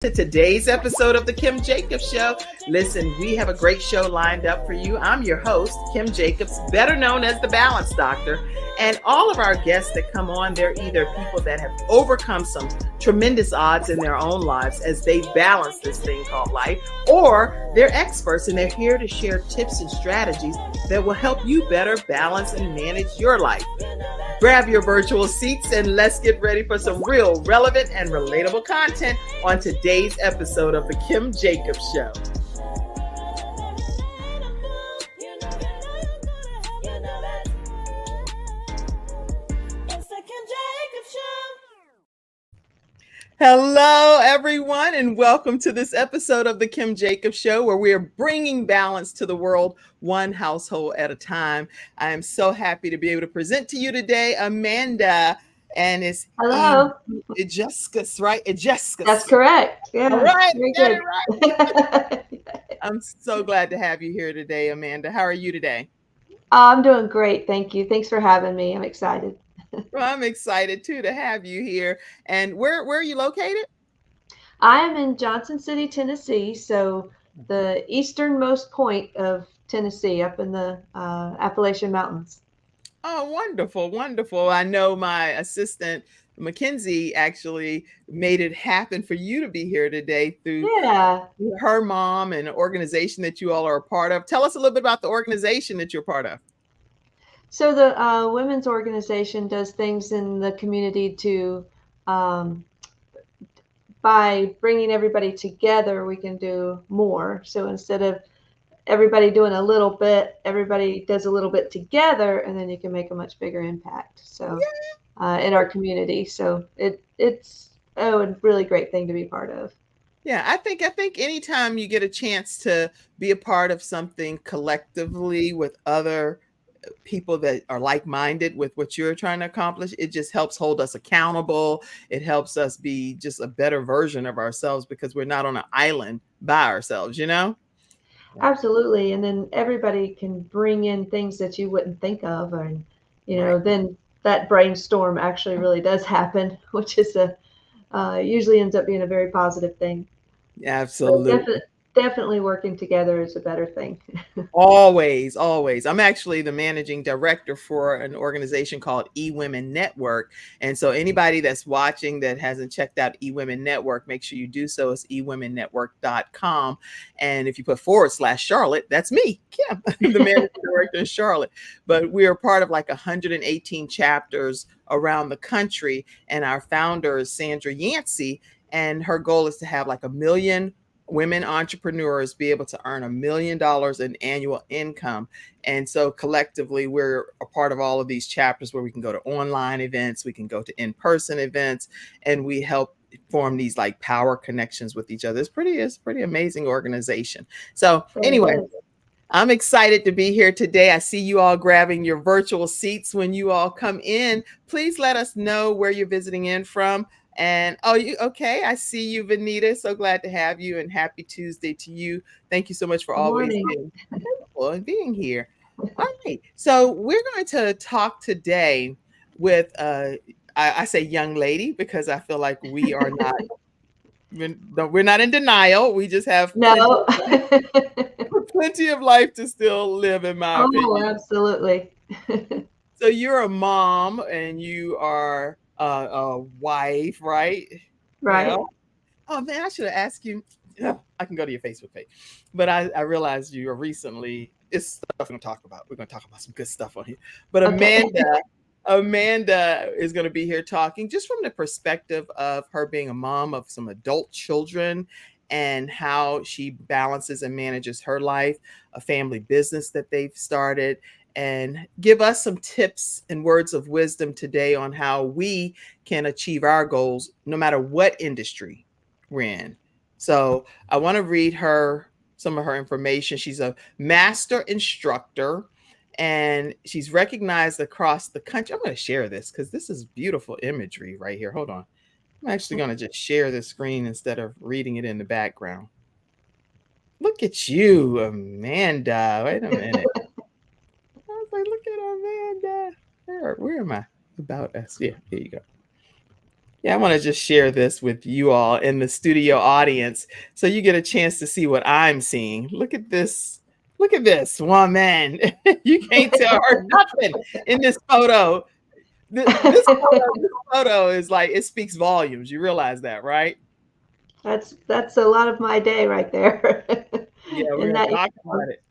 To today's episode of the Kim Jacobs Show. Listen, we have a great show lined up for you. I'm your host, Kim Jacobs, better known as the Balance Doctor. And all of our guests that come on, they're either people that have overcome some tremendous odds in their own lives as they balance this thing called life, or they're experts and they're here to share tips and strategies that will help you better balance and manage your life. Grab your virtual seats and let's get ready for some real, relevant, and relatable content on today's episode of the Kim Jacobs Show. Hello, everyone, and welcome to this episode of the Kim Jacobs Show, where we are bringing balance to the world, one household at a time. I am so happy to be able to present to you today, Amanda, and it's Hello, Llescas, right? Llescas. That's correct. Yeah. All right, Very got good. it right. I'm so glad to have you here today, Amanda. How are you today? I'm doing great. Thank you. Thanks for having me. I'm excited. Well, I'm excited too to have you here. And where are you located? I am in Johnson City, Tennessee, so the easternmost point of Tennessee, up in the Appalachian Mountains. Oh, wonderful, wonderful. I know my assistant, Mackenzie, actually made it happen for you to be here today through her mom and an organization that you all are a part of. Tell us a little bit about the organization that you're part of. So the women's organization does things in the community to, by bringing everybody together, we can do more. So instead of everybody doing a little bit, everybody does a little bit together, and then you can make a much bigger impact. So in our community. So it's a really great thing to be part of. Yeah, I think anytime you get a chance to be a part of something collectively with other people that are like-minded with what you're trying to accomplish, it just helps hold us accountable. It helps us be just a better version of ourselves because we're not on an island by ourselves, you know? Absolutely. And then everybody can bring in things that you wouldn't think of, and then that brainstorm actually really does happen, which is usually ends up being a very positive thing. Absolutely. Definitely working together is a better thing. Always. I'm actually the managing director for an organization called eWomen Network. And so anybody that's watching that hasn't checked out eWomen Network, make sure you do so. It's ewomennetwork.com. And if you put /Charlotte, that's me, Kim, the managing director in Charlotte. But we are part of like 118 chapters around the country. And our founder is Sandra Yancey. And her goal is to have like 1 million women entrepreneurs be able to earn $1 million in annual income. And so collectively, we're a part of all of these chapters where we can go to online events, we can go to in-person events, and we help form these like power connections with each other. It's pretty amazing organization. So anyway, I'm excited to be here today. I see you all grabbing your virtual seats when you all come in. Please let us know where you're visiting in from. And okay. I see you, Vanita. So glad to have you, and happy Tuesday to you. Thank you so much for always being available and being here. All right. So we're going to talk today with I say young lady because I feel like we are not we're not in denial. We just have plenty of life to still live, in my opinion. Absolutely. So you're a mom and you are a wife, right? Right. Well, oh man, I should have asked you. I can go to your Facebook page, but I realized you are recently. It's stuff we're going to talk about. We're going to talk about some good stuff on here. But Amanda is going to be here talking just from the perspective of her being a mom of some adult children and how she balances and manages her life, a family business that they've started, and give us some tips and words of wisdom today on how we can achieve our goals no matter what industry we're in. So I want to read her some of her information. She's a master instructor and she's recognized across the country. I'm going to share this because this is beautiful imagery right here. Hold on. I'm actually going to just share the screen instead of reading it in the background. Look at you, Amanda. Wait a minute. I was like, look at Amanda. Where am I? About us. Yeah, here you go. Yeah, I want to just share this with you all in the studio audience so you get a chance to see what I'm seeing. Look at this. Look at this woman. You can't tell her nothing in this photo. This photo is like it speaks volumes. You realize that, right? That's a lot of my day right there. Yeah, we're In gonna that talk uniform. about it.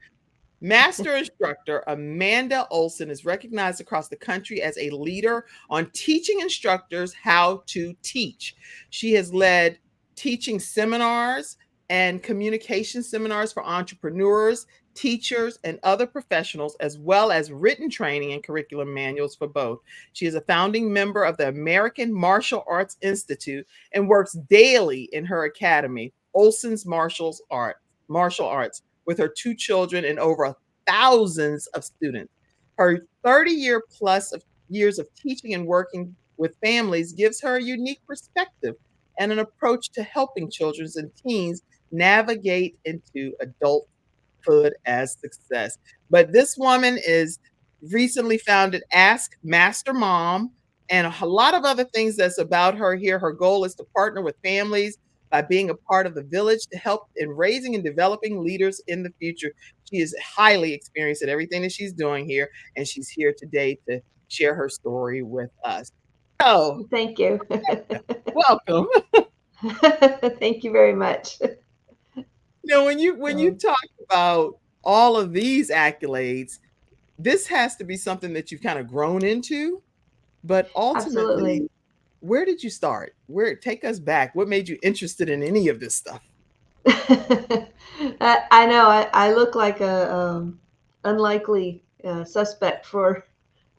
Master instructor Amanda Olson is recognized across the country as a leader on teaching instructors how to teach. She has led teaching seminars and communication seminars for entrepreneurs, teachers, and other professionals, as well as written training and curriculum manuals for both. She is a founding member of the American Martial Arts Institute and works daily in her academy, Olson's Martial Arts, with her two children and over thousands of students. Her 30-year plus of years of teaching and working with families gives her a unique perspective and an approach to helping children and teens navigate into adulthood as success. But this woman is recently founded Ask Master Mom and a lot of other things that's about her here. Her goal is to partner with families by being a part of the village to help in raising and developing leaders in the future. She is highly experienced at everything that she's doing here, and she's here today to share her story with us. So, Thank you. welcome. Thank you very much. When you So, talk about all of these accolades, this has to be something that you've kind of grown into, but absolutely. ultimately, where did you start? Where take us back? What made you interested in any of this stuff? I know I look like a unlikely suspect for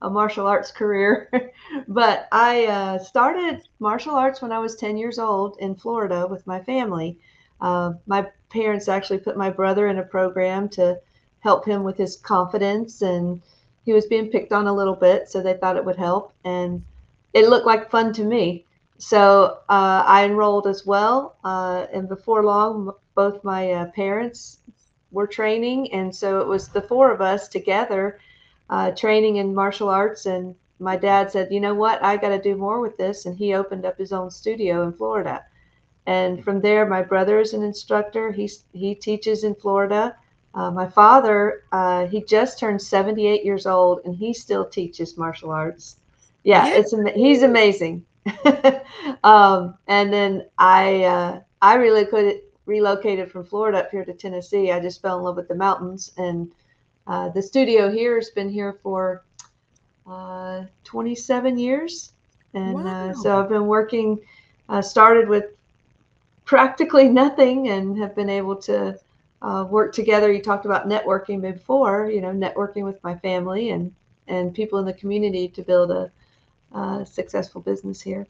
a martial arts career, but I started martial arts when I was 10 years old in Florida with my family. My parents actually put my brother in a program to help him with his confidence, and he was being picked on a little bit, so they thought it would help, and it looked like fun to me. So I enrolled as well, and before long, both my parents were training, and so it was the four of us together training in martial arts. And my dad said, "You know what? I got to do more with this," and he opened up his own studio in Florida. And from there, my brother is an instructor. He teaches in Florida. My father, he just turned 78 years old, and he still teaches martial arts. Yeah, Yeah. he's amazing. And then I relocated from Florida up here to Tennessee. I just fell in love with the mountains, and the studio here has been here for 27 years, and Wow. so I've been working. Started with practically nothing and have been able to work together. You talked about networking before, networking with my family and people in the community to build a successful business here.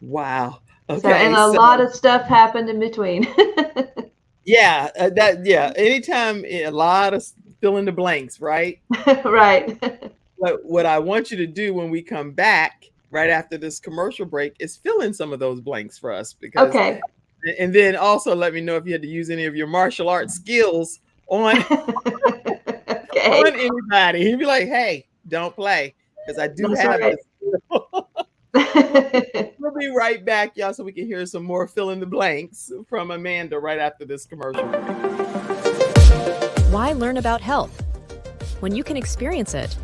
Wow. So, and Okay. a So lot of stuff happened in between. yeah, anytime a lot of fill in the blanks, right? Right. But what I want you to do when we come back right after this commercial break is fill in some of those blanks for us because Okay. and then also let me know if you had to use any of your martial arts skills on Okay. on anybody. He'd be like, "Hey, don't play," because I do That's have right. this. we'll, we'll be right back, y'all, so we can hear some more fill in the blanks from Amanda right after this commercial break. Why learn about health when you can experience it?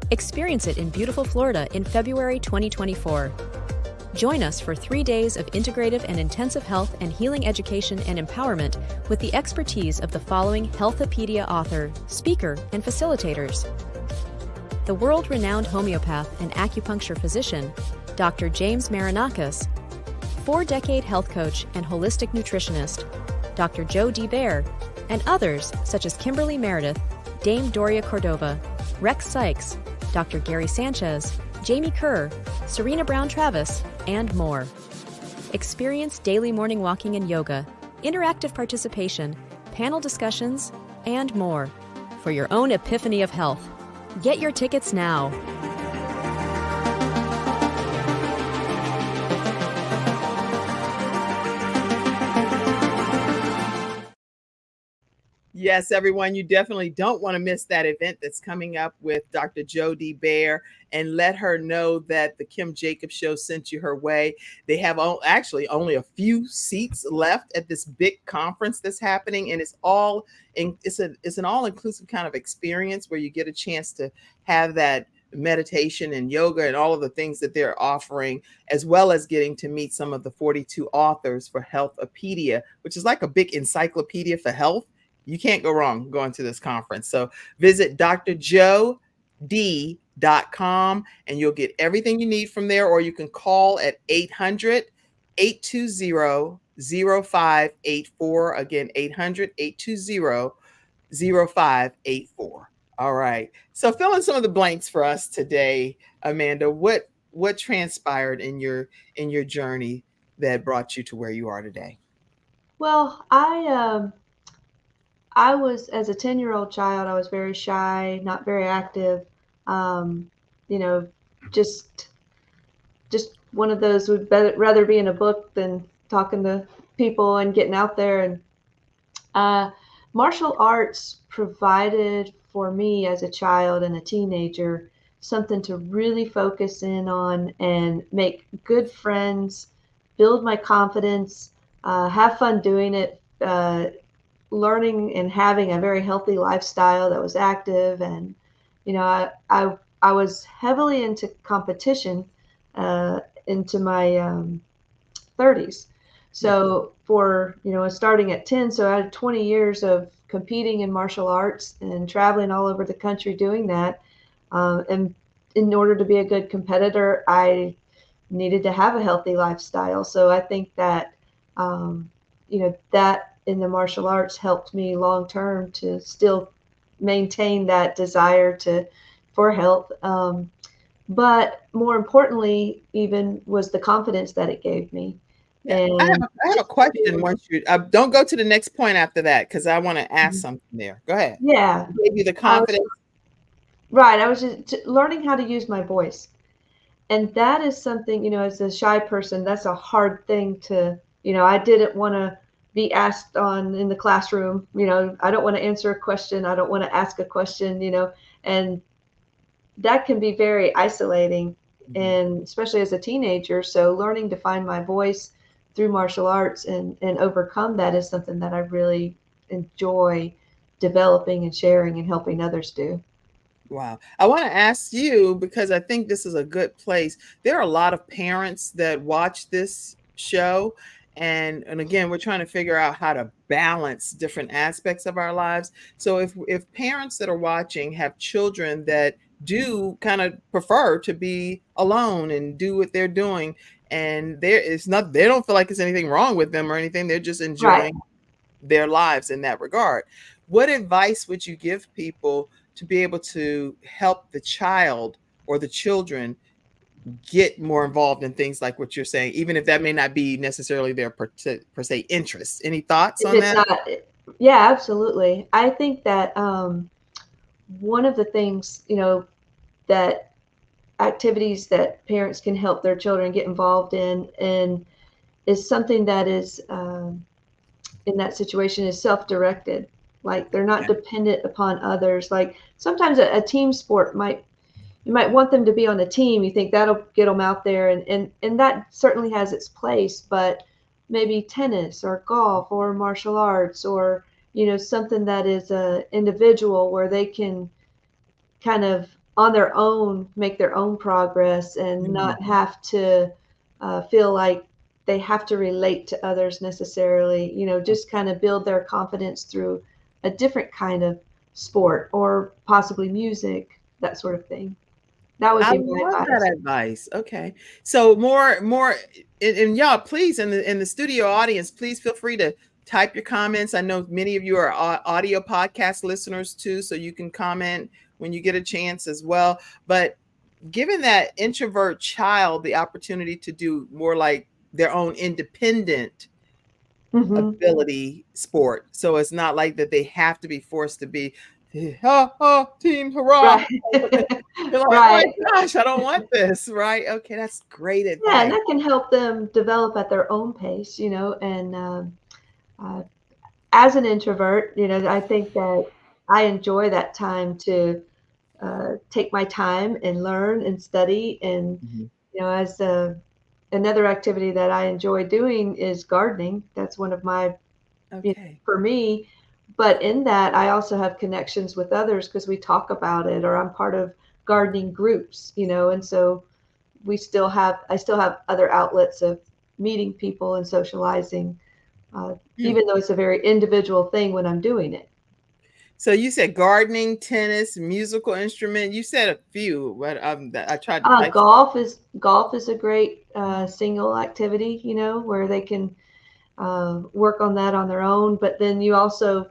Experience it in beautiful Florida in February 2024. Join us for 3 days of integrative and intensive health and healing education and empowerment with the expertise of the following Healthopedia author, speaker, and facilitators. The world-renowned homeopath and acupuncture physician, Dr. James Marinakis, 4-decade health coach and holistic nutritionist, Dr. Joe D. Bear, and others such as Kimberly Meredith, Dame Doria Cordova, Rex Sykes, Dr. Gary Sanchez, Jamie Kerr, Serena Brown-Travis, and more. Experience daily morning walking and yoga, interactive participation, panel discussions, and more for your own epiphany of health. Get your tickets now. Yes, everyone, you definitely don't want to miss that event that's coming up with Dr. Jody Bear, and let her know that the Kim Jacobs Show sent you her way. They have actually only a few seats left at this big conference that's happening, and it's an all inclusive kind of experience where you get a chance to have that meditation and yoga and all of the things that they're offering, as well as getting to meet some of the 42 authors for Healthopedia, which is like a big encyclopedia for health. You can't go wrong going to this conference. So visit drjod.com and you'll get everything you need from there, or you can call at 800-820-0584. Again, 800-820-0584. All right. So fill in some of the blanks for us today, Amanda. What transpired in your journey that brought you to where you are today? Well, I was, as a 10-year-old child, I was very shy, not very active. Um, you know, just one of those would rather be in a book than talking to people and getting out there. And martial arts provided for me as a child and a teenager something to really focus in on and make good friends, build my confidence, have fun doing it, learning and having a very healthy lifestyle that was active. And I was heavily into competition into my 30s. So for, starting at 10, so I had 20 years of competing in martial arts and traveling all over the country doing that. And in order to be a good competitor, I needed to have a healthy lifestyle. So I think that, that in the martial arts helped me long term to still maintain that desire for health. But more importantly, even was the confidence that it gave me. Yeah, And I have a question. Once you don't go to the next point after that, because I want to ask something there. Go ahead. yeah, It gave you the confidence. I was just learning how to use my voice. And that is something, as a shy person, that's a hard thing to, I didn't want to be asked on in the classroom. I don't want to answer a question. I don't want to ask a question, and that can be very isolating, and especially as a teenager. So learning to find my voice through martial arts and overcome that is something that I really enjoy developing and sharing and helping others do. Wow. I want to ask you, because I think this is a good place. There are a lot of parents that watch this show. And again, we're trying to figure out how to balance different aspects of our lives. So if parents that are watching have children that do kind of prefer to be alone and do what they're doing, and they don't feel like there's anything wrong with them or anything, they're just Right. enjoying their lives in that regard. What advice would you give people to be able to help the child or the children get more involved in things like what you're saying, even if that may not be necessarily their per se interest? Any thoughts If on it's that? not, yeah, absolutely. I think that one of the things, that activities that parents can help their children get involved in, and is something that is in that situation is self-directed. Like they're not Okay. dependent upon others. Like sometimes a team sport you might want them to be on a team. You think that'll get them out there, and that certainly has its place. But maybe tennis or golf or martial arts, or something that is a individual where they can kind of on their own make their own progress and Mhm. not have to feel like they have to relate to others necessarily. Just kind of build their confidence through a different kind of sport or possibly music, that sort of thing. That would I be my love advice. that advice. Okay. So more and y'all, please, in the studio audience, please feel free to type your comments. I know many of you are audio podcast listeners too, so you can comment when you get a chance as well. But giving that introvert child the opportunity to do more like their own independent Hmm. ability sport. So it's not like that they have to be forced to be, ha, ha, team, hurrah. Right. You're like, oh my Right. gosh, I don't want this, right? Okay, that's great Yeah, and advice. that can help them develop at their own pace, and as an introvert, I think that I enjoy that time to take my time and learn and study. And, Mhm. as another activity that I enjoy doing is gardening. That's one of my, Okay. for me. But in that, I also have connections with others because we talk about it, or I'm part of gardening groups, and so I still have other outlets of meeting people and socializing, Mm. even though it's a very individual thing when I'm doing it. So you said gardening, tennis, musical instrument. You said a few, but I tried to type. Golf is a great single activity, where they can work on that on their own. But then you also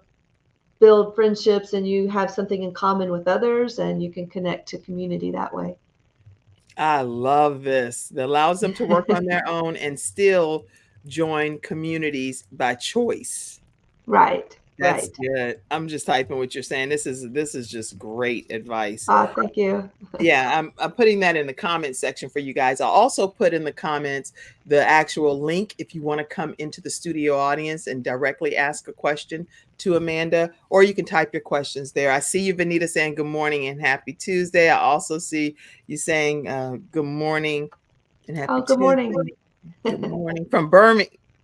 build friendships and you have something in common with others, and you can connect to community that way. I love this. That allows them to work on their own and still join communities by choice. Right, That's right. good. I'm just typing what you're saying. This is just great advice. Thank you. Yeah, I'm putting that in the comment section for you guys. I'll also put in the comments the actual link if you want to come into the studio audience and directly ask a question to Amanda, or you can type your questions there. I see you, Vanita, saying good morning and happy Tuesday. I also see you saying good morning and Oh, happy good morning. Tuesday. Good morning from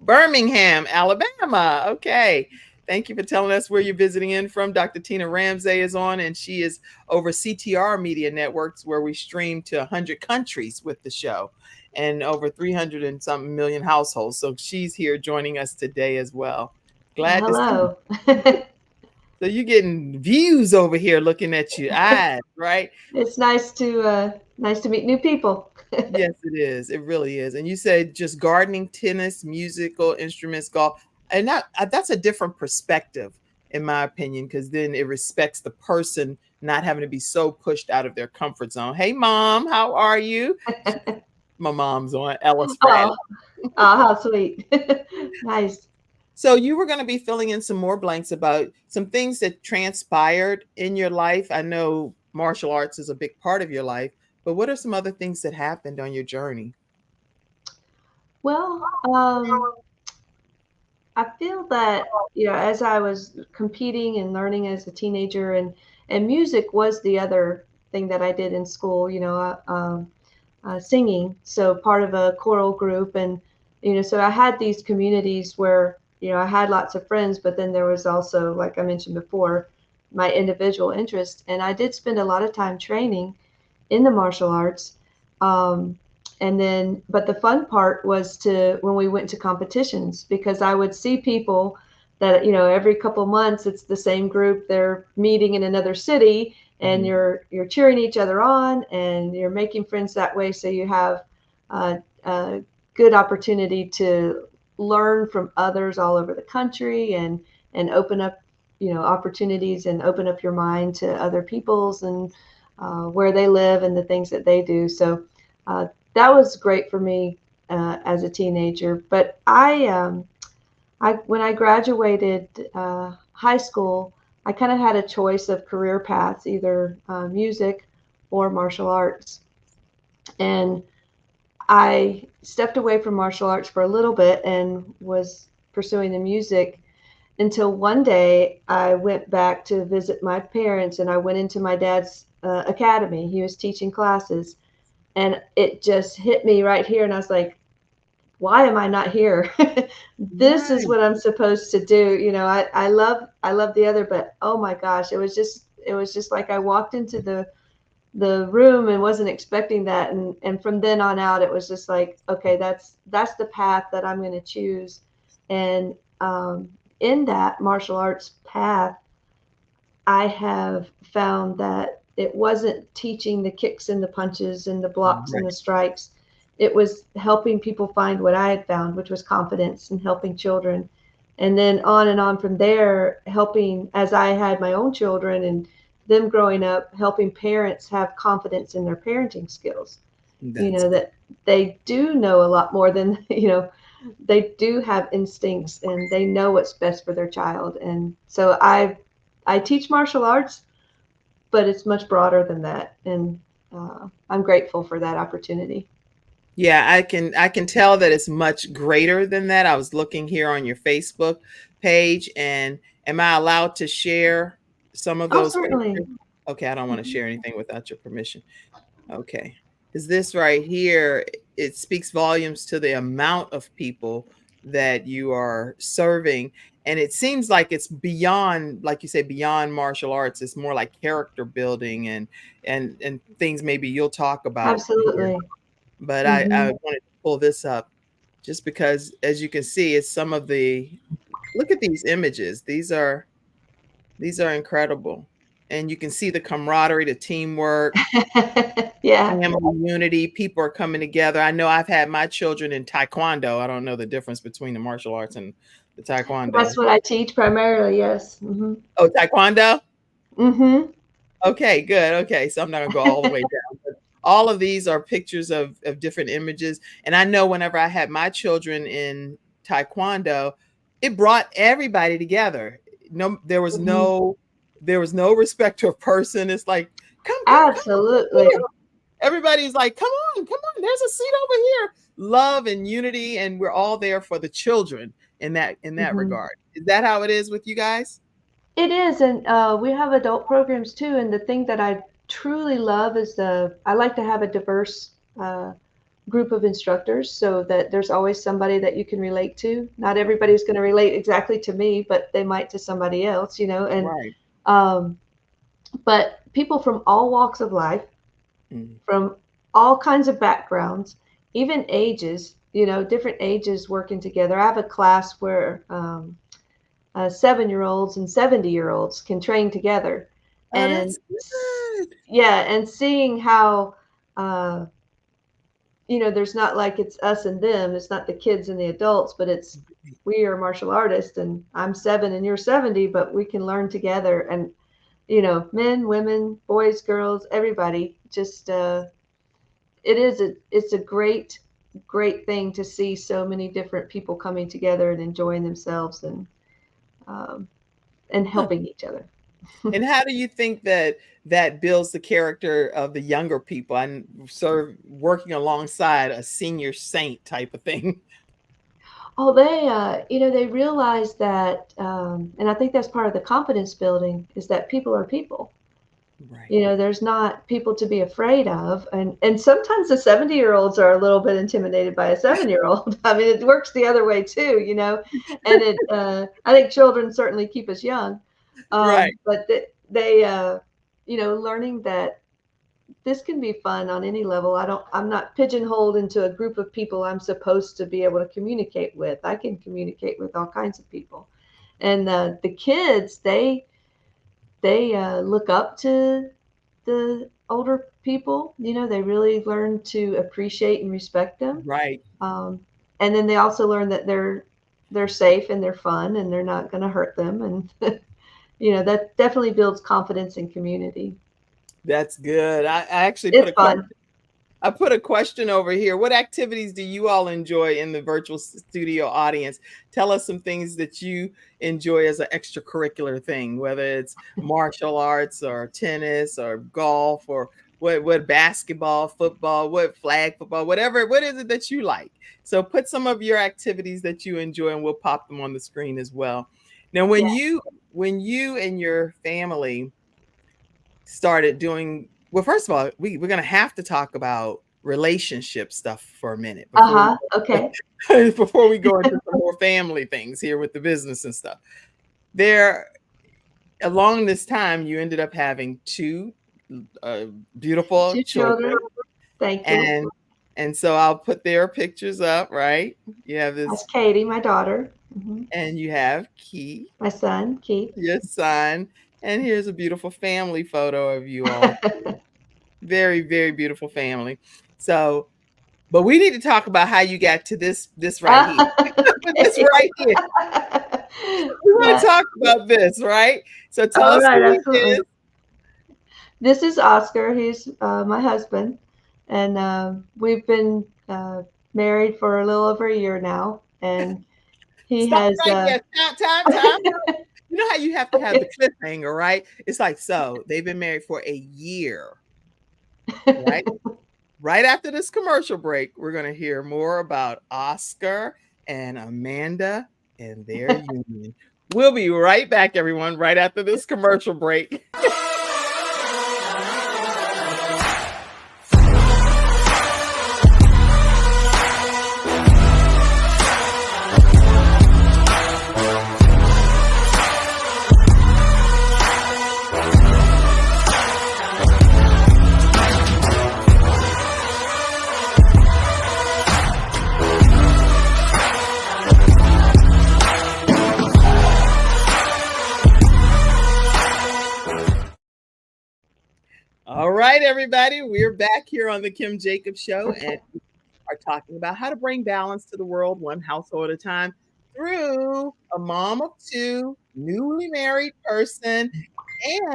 Birmingham, Alabama. Okay. Thank you for telling us where you're visiting in from. Dr. Tina Ramsey is on, and she is over CTR Media Networks, where we stream to 100 countries with the show and over 300 and something million households. So she's here joining us today as well. Well, Glad to see you. hello. So you're getting views over here looking at your eyes, right? It's nice to meet new people. Yes, it is. It really is. And you said just gardening, tennis, musical instruments, golf, and that's a different perspective, in my opinion, because then it respects the person not having to be so pushed out of their comfort zone. Hey, mom, how are you? My mom's on Ellis Bradley. Oh, oh, how sweet. Nice. So you were going to be filling in some more blanks about some things that transpired in your life. I know martial arts is a big part of your life, but what are some other things that happened on your journey? Well, I feel that, as I was competing and learning as a teenager, and music was the other thing that I did in school, singing. So part of a choral group, and so I had these communities where I had lots of friends, but then there was also, like I mentioned before, my individual interest, and I did spend a lot of time training in the martial arts. Um, and then, but the fun part was to when we went to competitions, because I would see people that, every couple months it's the same group, they're meeting in another city, and Mhm. you're cheering each other on and you're making friends that way. So you have a good opportunity to learn from others all over the country, and open up, opportunities, and open up your mind to other people's, and where they live and the things that they do. So that was great for me as a teenager. But when I graduated high school, I kind of had a choice of career paths, either music or martial arts. And I stepped away from martial arts for a little bit and was pursuing the music until one day I went back to visit my parents, and I went into my dad's academy. He was teaching classes, and it just hit me right here. And I was like, why am I not here? This is Right. what I'm supposed to do. I love the other, but oh my gosh, it was just like I walked into the room and wasn't expecting that. And from then on out, it was just like, okay, that's the path that I'm going to choose. And in that martial arts path, I have found that it wasn't teaching the kicks and the punches and the blocks and the Right. strikes. It was helping people find what I had found, which was confidence, and helping children. And then on and on from there, helping, as I had my own children and them growing up, helping parents have confidence in their parenting skills. That's good. That they do know a lot more than, they do have instincts, and they know what's best for their child. And so I teach martial arts, but it's much broader than that. And I'm grateful for that opportunity. Yeah, I can tell that it's much greater than that. I was looking here on your Facebook. page. And am I allowed to share some of Oh, those certainly. pictures? Okay, I don't want to share anything without your permission. Okay. Is this right here? It speaks volumes to the amount of people that you are serving. And it seems like it's beyond, like you say, beyond martial arts. It's more like character building and things maybe you'll talk about here. Absolutely. But I Hmm. wanted to pull this up just because, as you can see, it's some of the, look at these images. These are incredible. And you can see the camaraderie, the teamwork, Yeah, family unity. People are coming together. I know I've had my children in taekwondo. I don't know the difference between the martial arts and the taekwondo. that's what I teach primarily. Yes. Hmm. Oh, taekwondo? Hmm. Okay, good. Okay, so I'm not gonna go all the way down. But all of these are pictures of different images. And I know whenever I had my children in taekwondo, it brought everybody together. No, Hmm. there was no respect to a person. It's like, come Absolutely. on. Everybody's like, come on, there's a seat over here. Love and unity, and we're all there for the children in that Hmm. regard. Is that how it is with you guys? It is, and we have adult programs too. And the thing that I truly love is I like to have a diverse group of instructors so that there's always somebody that you can relate to. Not everybody's going to relate exactly to me, but they might to somebody else, and Right. um, but people from all walks of life, Mm. from all kinds of backgrounds, even ages, different ages working together. I have a class where 7-year-olds and 70-year-olds can train together. Oh, And that's good. yeah, and seeing how, uh, there's not like it's us and them, it's not the kids and the adults, but it's we are martial artists and I'm 7 and you're 70, but we can learn together. And, men, women, boys, girls, everybody just, it's a great thing to see so many different people coming together and enjoying themselves um, and Huh. helping each other. And how do you think that that builds the character of the younger people and sort of working alongside a senior saint type of thing? Oh, they realize that, and I think that's part of the confidence building is that people are people. Right. There's not people to be afraid of, and sometimes the 70-year-olds are a little bit intimidated by a 7-year-old. I mean, it works the other way too, and I think children certainly keep us young, Right. but learning that this can be fun on any level. I'm not pigeonholed into a group of people I'm supposed to be able to communicate with. I can communicate with all kinds of people. And the kids, they look up to the older people. They really learn to appreciate and respect them. Right. Um, and then they also learn that they're safe and they're fun and they're not going to hurt them. And that definitely builds confidence and community. That's good. I actually put It's a question. fun. I put a question over here. What activities do you all enjoy in the virtual studio audience? Tell us some things that you enjoy as an extracurricular thing, whether it's martial arts or tennis or golf or what basketball, football, what flag football, whatever. What is it that you like? So put some of your activities that you enjoy and we'll pop them on the screen as well. Now, Yeah. when you and your family started doing, well, first of all, we're gonna have to talk about relationship stuff for a minute before we Uh-huh. Okay. before we go into some more family things here with the business and stuff. There, along this time, you ended up having two uh, beautiful Two children, children. Thank you. and so I'll put their pictures up. Right, you have That's this, Katie, my daughter. Hmm. and you have Keith, My son, Keith. your son, and here's a beautiful family photo of you all. Very, very beautiful family. So, but we need to talk about how you got to this right here. This Okay. right here. We want Yeah. to talk about this, right? So tell All us right. who he Absolutely. is. This is Oscar. He's my husband, and we've been married for a little over a year now. And he Stop has. right there. Time. You know how you have to have the cliffhanger, right? It's like, so they've been married for a year, right? Right after this commercial break, we're going to hear more about Oscar and Amanda and their union. We'll be right back, everyone, right after this commercial break. All right, everybody, we're back here on the Kim Jacobs Show, and we are talking about how to bring balance to the world one household at a time through a mom of two, newly married person,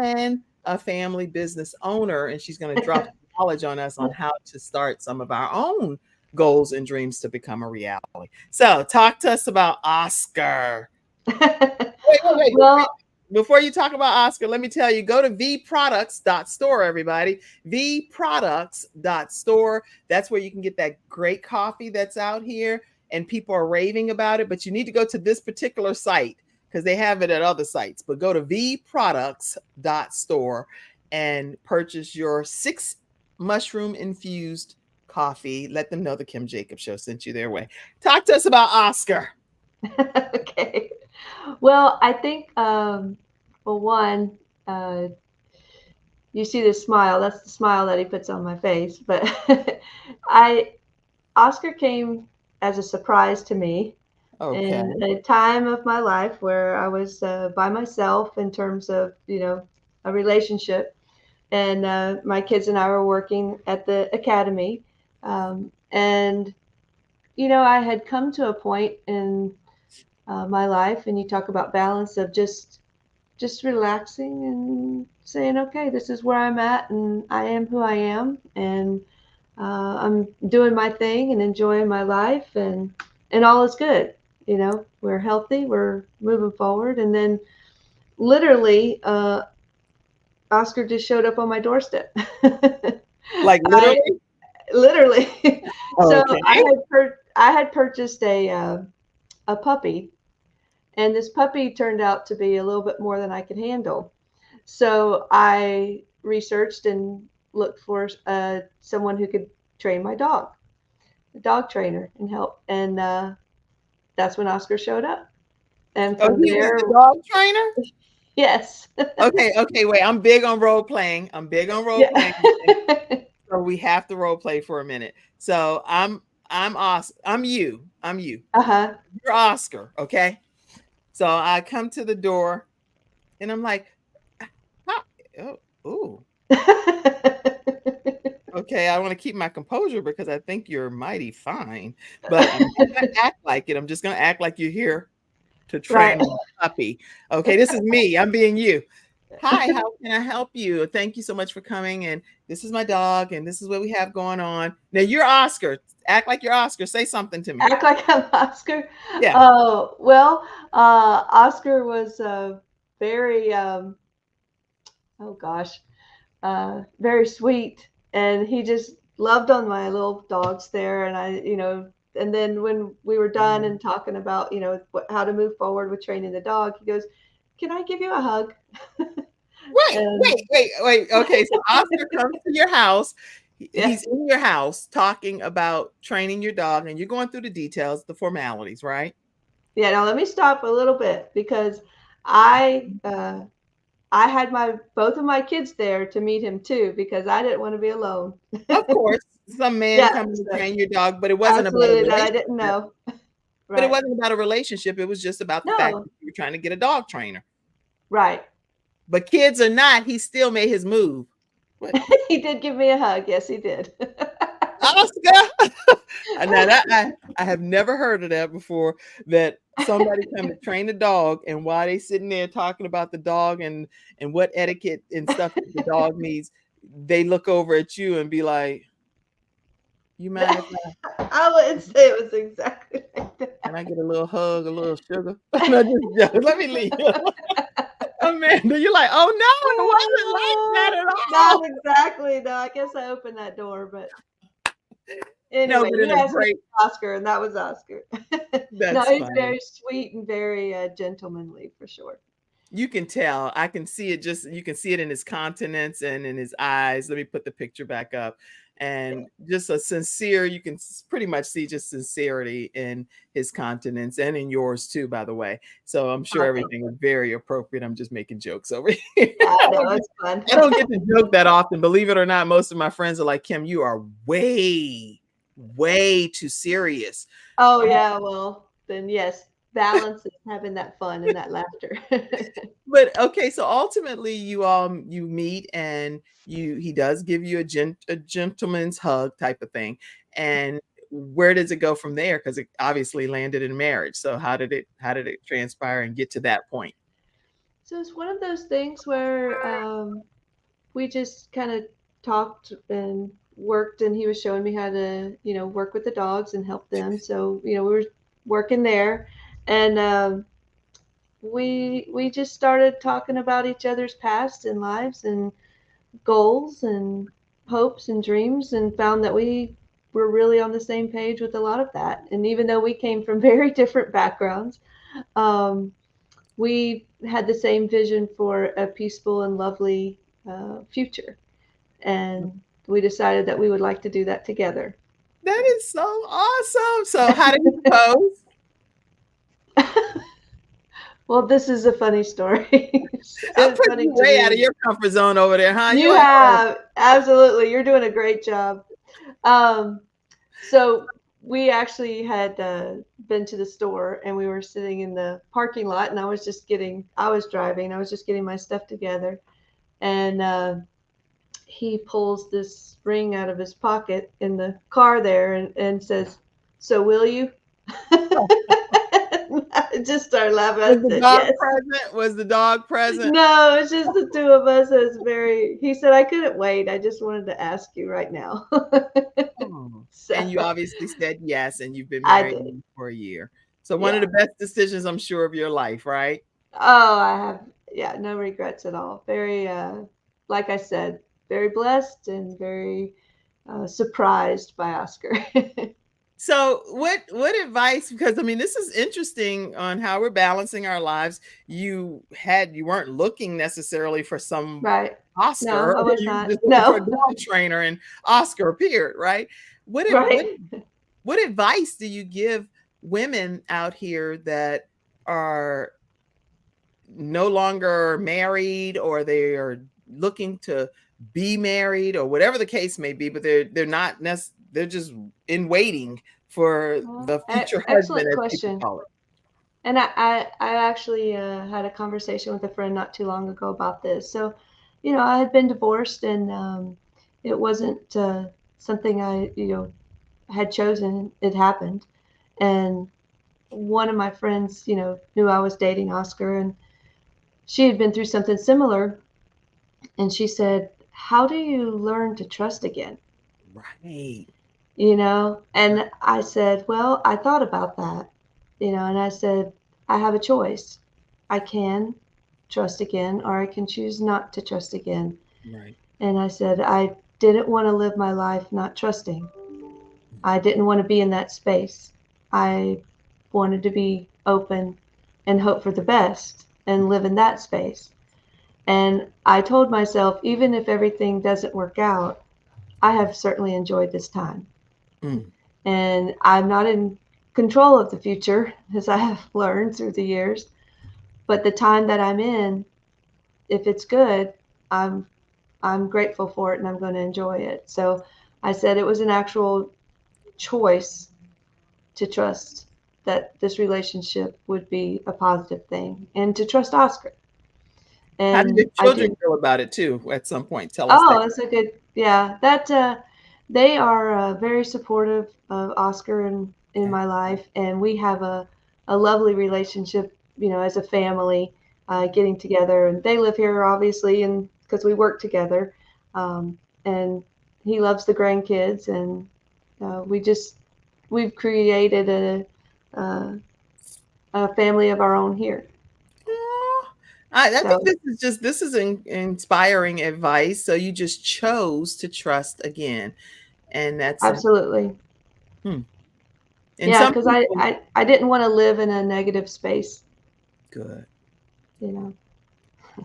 and a family business owner. And she's going to drop some knowledge on us on how to start some of our own goals and dreams to become a reality. So talk to us about Oscar. Wait. Well, Before you talk about Oscar, let me tell you, go to vproducts.store, everybody. vproducts.store. That's where you can get that great coffee that's out here, and people are raving about it. But you need to go to this particular site because they have it at other sites. But go to vproducts.store and purchase your 6 mushroom infused coffee. Let them know the Kim Jacobs Show sent you their way. Talk to us about Oscar. okay. Well, I think, well, one, you see this smile. That's the smile that he puts on my face. But Oscar came as a surprise to me in a time of my life where I was by myself in terms of, a relationship. And my kids and I were working at the academy. And, I had come to a point in my life, and you talk about balance of just relaxing and saying, okay, this is where I'm at, and I am who I am, and I'm doing my thing and enjoying my life, and all is good. We're healthy, we're moving forward. And then literally, Oscar just showed up on my doorstep. Like literally? Literally. So Okay. I had purchased a puppy, and this puppy turned out to be a little bit more than I could handle. So I researched and looked for someone who could train my dog, a dog trainer, and help. And that's when Oscar showed up. And Oh, from he was there, the dog trainer? yes. Okay, wait. I'm big on role playing. Yeah. So we have to role play for a minute. So I'm Oscar. I'm you. Uh-huh. You're Oscar, okay? So I come to the door and I'm like, "Hi." Oh, ooh. Okay, I want to keep my composure because I think you're mighty fine. But I'm not gonna act like it. I'm just gonna act like you're here to train Right. a puppy. Okay, this is me. I'm being you. Hi, how can I help you? Thank you so much for coming. And this is my dog, and this is what we have going on. Now you're Oscar. Act like you're Oscar. Say something to me. Act like I'm Oscar. Yeah. Oh, well, Oscar was very, oh gosh, very sweet. And he just loved on my little dogs there. And and then when we were done and talking about, how to move forward with training the dog, he goes, "Can I give you a hug?" And Wait. Okay, so Oscar comes to your house. yeah. He's in your house talking about training your dog, and you're going through the details, the formalities, right? Yeah, now let me stop a little bit because I had both of my kids there to meet him too because I didn't want to be alone. Of course, some man Yeah, coming to so train your dog, but it wasn't about a absolutely that I didn't relationship. know. But it Right. wasn't about a relationship. It was just about the fact No. that you were trying to get a dog trainer. Right. But kids or not, he still made his move. What? He did give me a hug. Yes, he did. Oscar. Now that I have never heard of that before. That somebody come to train a dog, and while they sitting there talking about the dog and what etiquette and stuff that the dog needs, they look over at you and be like, "You mind if I wouldn't say it was exactly like can I that. get a little hug, a little sugar?" No, just joking. Let me leave. Amanda, you're like, "Oh no, it wasn't like that at all." Not exactly. No, I guess I opened that door, but No, Anyway, but you in a asked me great, Oscar, and that was Oscar. No, that's he's funny. very sweet and very gentlemanly for sure. You can tell. I can see it, just you can see it in his countenance and in his eyes. Let me put the picture back up. And just a sincere, you can pretty much see just sincerity in his countenance and in yours too, by the way. So I'm sure Oh, thank everything you. is very appropriate. I'm just making jokes over here. Yeah, I know it's fun. I don't get to joke that often. Believe it or not, most of my friends are like, Kim, you are way, way too serious. Oh yeah, well then yes, balance is having that fun and that laughter. But okay, so ultimately you meet and he does give you a gentleman's hug type of thing. And where does it go from there? Because it obviously landed in marriage. So how did it transpire and get to that point? So it's one of those things where we just kind of talked and worked, and he was showing me how to, work with the dogs and help them. So, we were working there, and we just started talking about each other's past and lives and goals and hopes and dreams, and found that we were really on the same page with a lot of that. And even though we came from very different backgrounds, um, we had the same vision for a peaceful and lovely future. And we decided that we would like to do that together. That is so awesome. So how did he propose? Well, this is a funny story. I'm It's putting funny you to way out of me. your comfort zone over there, huh? You You're like, oh, have, absolutely. You're doing a great job. Um, so we actually had been to the store, and we were sitting in the parking lot, and I was driving, I was just getting my stuff together. And he pulls this ring out of his pocket in the car there, and says, "So will you?" I just started laughing. I was the said, dog "Yes." present? Was the dog present? No, it's just the two of us. He said, "I couldn't wait. I just wanted to ask you right now." Oh, So and you obviously said yes, and you've been I married did. for a year. So one of Yeah. the best decisions, I'm sure, of your life, right? Oh, I have, yeah, no regrets at all. Very, like I said, very blessed and very surprised by Oscar. So what advice, because I mean this is interesting on how we're balancing our lives. You weren't looking necessarily for some Right. No, Oscar, I was you were not. just looking for a No. dog trainer and Oscar appeared, right? What ad- what Right. what advice do you give women out here that are no longer married, or they are looking to be married, or whatever the case may be, but they're not they're just in waiting for Well, the future husband, excellent as people question. call it? And I actually had a conversation with a friend not too long ago about this. So, I had been divorced, and it wasn't something I, had chosen. It happened. And one of my friends, knew I was dating Oscar, and she had been through something similar. And she said, "How do you learn to trust again?" Right. And I said, "Well, I thought about that, and I said, I have a choice. I can trust again, or I can choose not to trust again." Right. And I said, I didn't want to live my life not trusting. I didn't want to be in that space. I wanted to be open and hope for the best and live in that space. And I told myself, even if everything doesn't work out, I have certainly enjoyed this time. Mm. And I'm not in control of the future, as I have learned through the years. But the time that I'm in, if it's good, I'm I'm grateful for it, and I'm going to enjoy it. So I said it was an actual choice to trust that this relationship would be a positive thing, and to trust Oscar. How did your And I children did. feel about it too? At some point, tell us Oh, that. that's a good, yeah. That they are very supportive of Oscar in Okay. my life, and we have a lovely relationship. As a family, getting together, and they live here obviously, and because we work together, and he loves the grandkids, and we've created a a family of our own here. Aw. I think So this is inspiring advice. So you just chose to trust again, and that's absolutely. Hmm. And Yeah, some because people, I didn't want to live in a negative space, good. you know.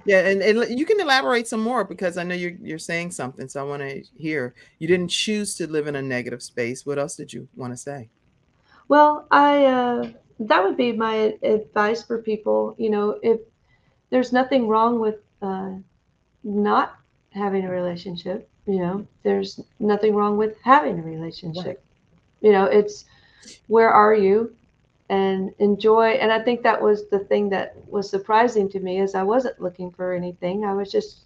Yeah, and you can elaborate some more because I know you're saying something, so I want to hear. You didn't choose to live in a negative space. What else did you want to say? Well, I that would be my advice for people. You know, if there's nothing wrong with not having a relationship, you know, there's nothing wrong with having a Right. relationship. You know, it's where are you and enjoy. And I think that was the thing that was surprising to me is I wasn't looking for anything. I was just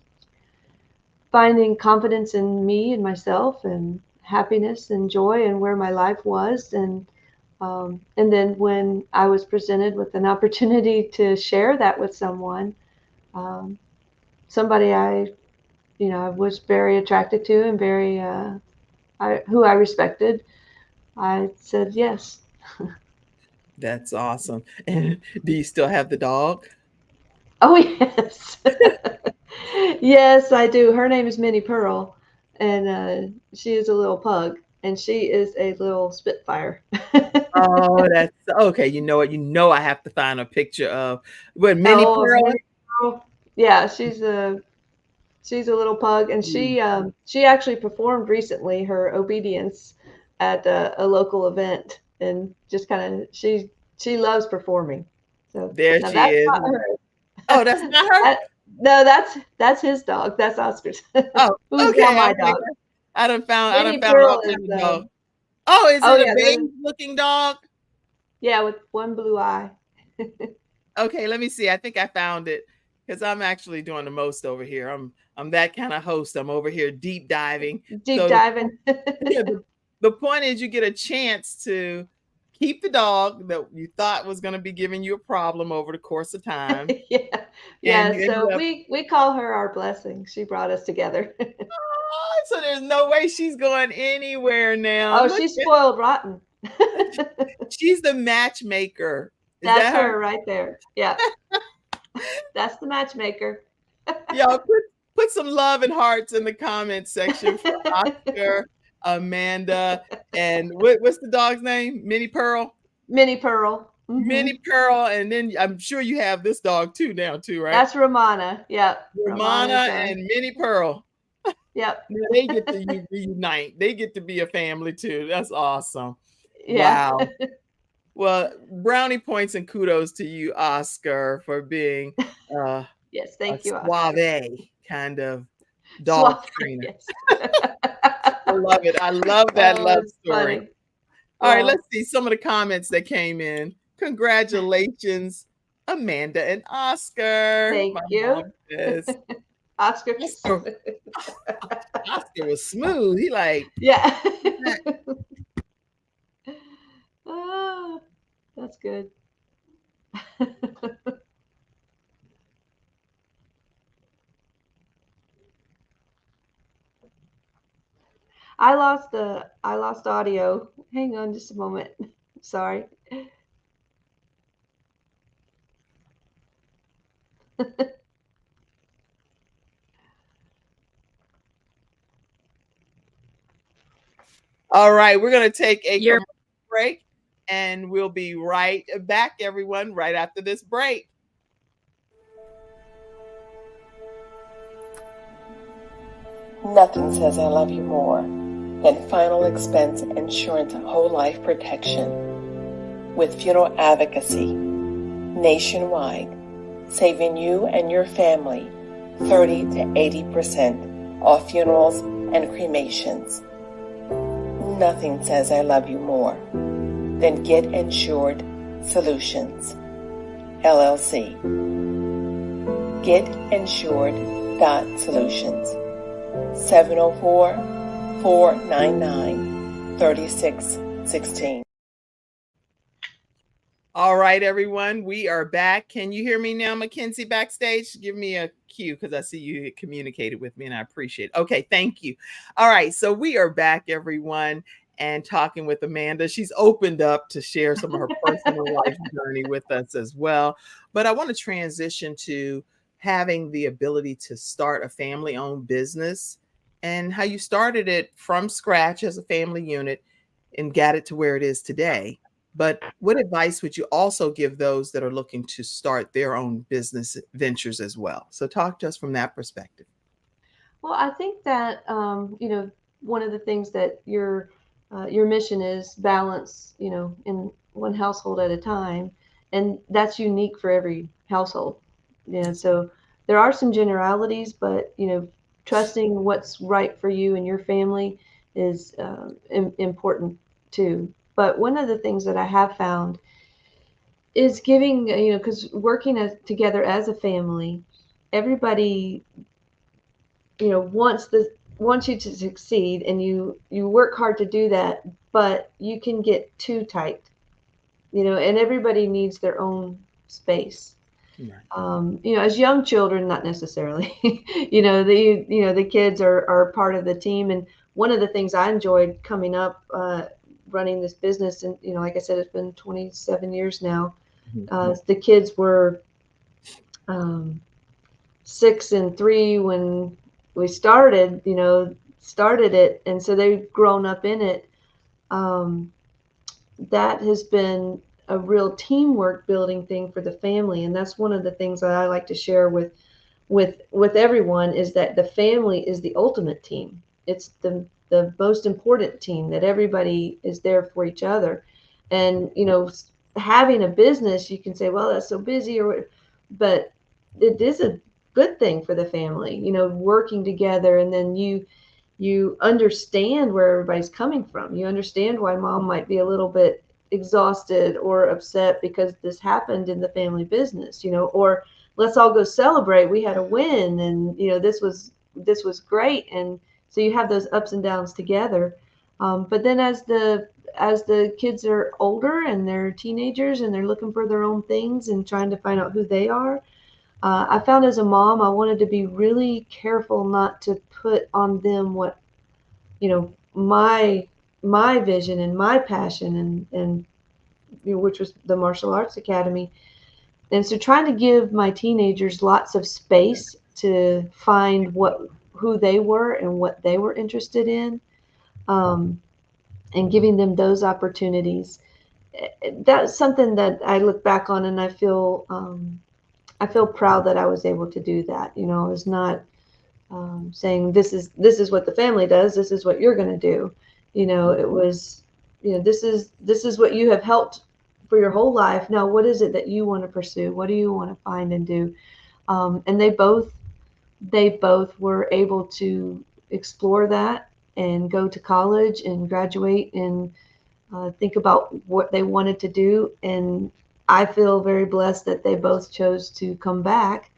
finding confidence in me and myself and happiness and joy and where my life was and then when I was presented with an opportunity to share that with someone, um, somebody I was very attracted to and who I respected, I said yes. That's awesome. And do you still have the dog? Oh yes, yes I do. Her name is Minnie Pearl, and she is a little pug, and she is a little spitfire. Oh, that's okay. You know what? You know I have to find a picture of what Minnie Oh, Pearl. Minnie Pearl. Yeah, she's a little pug, and Mm. she actually performed recently her obedience at a local event, and just kind of she loves performing. So There now she that's is. not her. Oh, that's not her? That, no, that's his dog. That's Oscar's, Oh, who's now okay. my I'm like, dog. I done Minnie found all Pearl is kind of dog. Oh, is oh it a yeah, beige looking dog? yeah, with one blue eye. Okay, let me see. I think I found it because I'm actually doing the most over here. I'm that kind of host. I'm over here deep diving. Deep So diving. yeah, the point is you get a chance to keep the dog that you thought was going to be giving you a problem over the course of time, Yeah, and yeah. you ended So up. we call her our blessing. She brought us together. Oh, so there's no way she's going anywhere now. Oh, Look she's spoiled rotten. at she's the matchmaker. Is That's that her? her right there. Yeah, that's the matchmaker. Y'all put some love and hearts in the comment section for Oscar, Amanda, and what's the dog's name? Minnie Pearl. Minnie Pearl. Minnie Pearl, and then I'm sure you have this dog too now too, right? That's Romana. Yep, Romana's. Romana and Minnie Pearl. Yep. Now they get to reunite. They get to be a family too. That's awesome. Yeah. Wow. Well, brownie points and kudos to you, Oscar, for being uh, Yes. a Thank you, Oscar. suave kind of dog Suave. trainer. Yes. I love it. I love that Oh, love it's story. funny. All right, Well, let's see some of the comments that came in. Congratulations, Amanda and Oscar. thank My you, mom says Oscar. Oscar, Oscar was smooth. He like, Yeah. Oh, that's good. I lost audio. Hang on just a moment. Sorry. all right, we're gonna take a You're commercial break and we'll be right back, everyone, right after this break. Nothing says I love you more than final expense insurance whole life protection. With funeral advocacy nationwide, saving you and your family 30 to 80% off funerals and cremations. Nothing says I love you more than Get Insured Solutions, LLC. GetInsured.Solutions. 704-499-3616. All right, everyone, we are back. Can you hear me now, Mackenzie, backstage? Give me a cue because I see you communicated with me and I appreciate it. Okay, thank you. All right, so we are back, everyone, and talking with Amanda. She's opened up to share some of her personal life journey with us as well. But I want to transition to having the ability to start a family-owned business and how you started it from scratch as a family unit and got it to where it is today. But what advice would you also give those that are looking to start their own business ventures as well? So talk to us from that perspective. Well, I think that one of the things that your mission is balance, in one household at a time, and that's unique for every household. So there are some generalities, but trusting what's right for you and your family is important too. But one of the things that I have found is giving, because working together as a family, everybody wants you to succeed, and you work hard to do that, but you can get too tight, and everybody needs their own space. Right. As young children, not necessarily. The kids are part of the team, and one of the things I enjoyed coming up, running this business, and like I said, it's been 27 years now. The kids were 6 and 3 when we started it, and so they've grown up in it. That has been a real teamwork building thing for the family, and that's one of the things that I like to share with everyone, is that the family is the ultimate team. It's the most important team, that everybody is there for each other. And having a business, you can say, well, that's so busy, but it is a good thing for the family, working together. And then you understand where everybody's coming from. You understand why mom might be a little bit exhausted or upset because this happened in the family business, or let's all go celebrate. We had a win, and this was great. And so you have those ups and downs together. But then as the kids are older and they're teenagers and they're looking for their own things and trying to find out who they are, I found as a mom, I wanted to be really careful not to put on them what, my vision and my passion, and which was the martial arts academy. And so trying to give my teenagers lots of space to find who they were and what they were interested in, and giving them those opportunities. That's something that I look back on, and I feel proud that I was able to do that. I was not saying this is what the family does. This is what you're going to do. It was, this is what you have helped for your whole life. Now, what is it that you want to pursue? What do you want to find and do? And they both were able to explore that and go to college and graduate and think about what they wanted to do. And I feel very blessed that they both chose to come back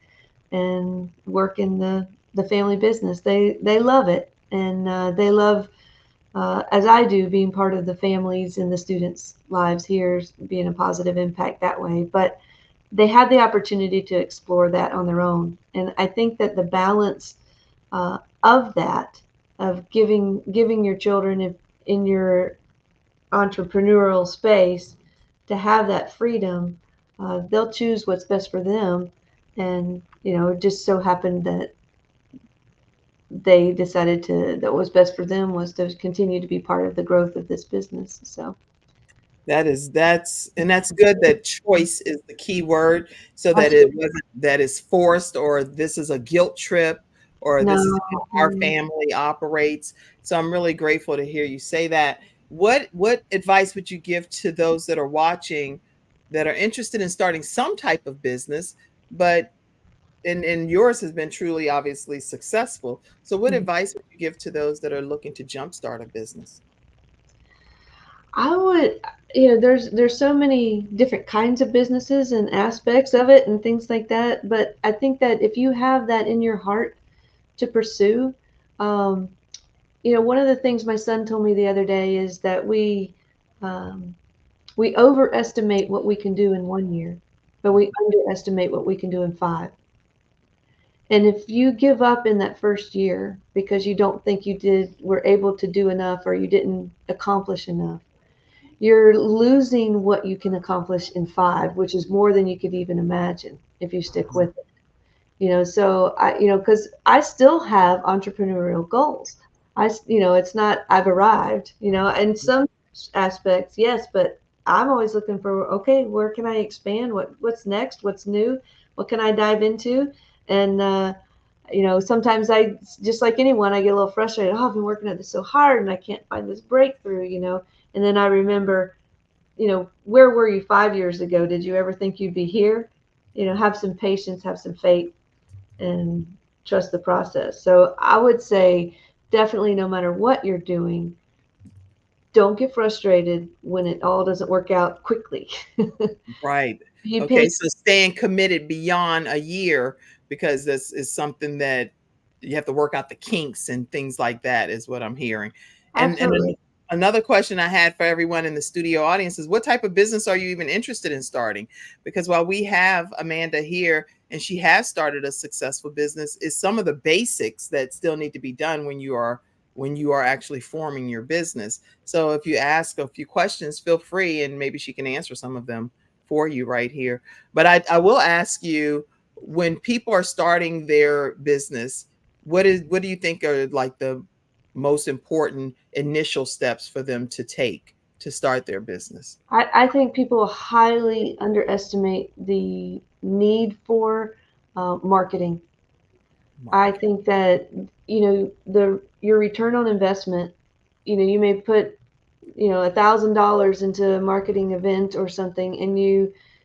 and work in the family business. They love it, and they love, as I do, being part of the families and the students' lives here, being a positive impact that way. But they had the opportunity to explore that on their own, and I think that the balance of that, of giving your children in your entrepreneurial space to have that freedom, they'll choose what's best for them. And it just so happened that they decided that what was best for them was to continue to be part of the growth of this business. So That's good that choice is the key word, so that it wasn't that is forced, or this is a guilt trip, or this is how our family operates. So I'm really grateful to hear you say that. What advice would you give to those that are watching that are interested in starting some type of business, but and yours has been truly obviously successful. So what advice would you give to those that are looking to jumpstart a business? I would, there's so many different kinds of businesses and aspects of it and things like that. But I think that if you have that in your heart to pursue, um, one of the things my son told me the other day is that um, we overestimate what we can do in 1 year, but we underestimate what we can do in 5. And if you give up in that first year because you don't think were able to do enough, or you didn't accomplish enough, you're losing what you can accomplish in 5, which is more than you could even imagine if you stick with it. So because I still have entrepreneurial goals. It's not, I've arrived, and aspects, yes, but I'm always looking for, okay, where can I expand? What's next? What's new? What can I dive into? And sometimes I, just like anyone, I get a little frustrated. Oh, I've been working at this so hard and I can't find this breakthrough, And then I remember, where were you 5 years ago? Did you ever think you'd be here? Have some patience, have some faith, and trust the process. So I would say definitely, no matter what you're doing, don't get frustrated when it all doesn't work out quickly. Right. You Okay. pay. So staying committed beyond a year, because this is something that you have to work out the kinks and things like that, is what I'm hearing. And Absolutely. another question I had for everyone in the studio audience is, what type of business are you even interested in starting? Because while we have Amanda here and she has started a successful business, is some of the basics that still need to be done when you are actually forming your business. So if you ask a few questions, feel free, and maybe she can answer some of them for you right here. But I will ask you, when people are starting their business, what do you think are like the most important initial steps for them to take to start their business? I think people highly underestimate the need for marketing. I Marketing. think that your return on investment, you may put $1,000 into a marketing event or something, and